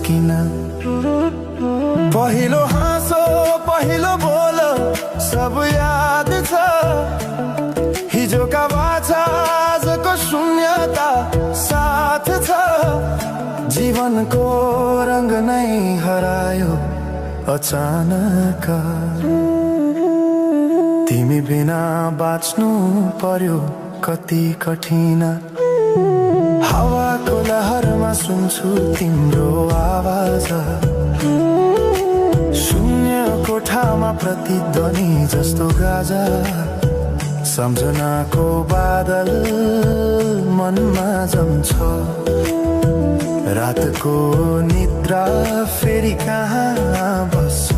सकिन। पहिलो हाँसो पहिलो बोल सब याद छ, हिजोका बाछा आजको शून्यता साथ छ। जीवनको रंग नै हरायो अचानक, तिमी बिना बाँच्नु पर्यो कति कठिन। हावाको लहरमा सुन्छु तिम्रो आवाज, शून्य कोठामा प्रतिध्वनि जस्तो गाजा। सम्झनाको बादल मनमा जम्छ, रातको निद्रा फेरि कहाँ बस्छ।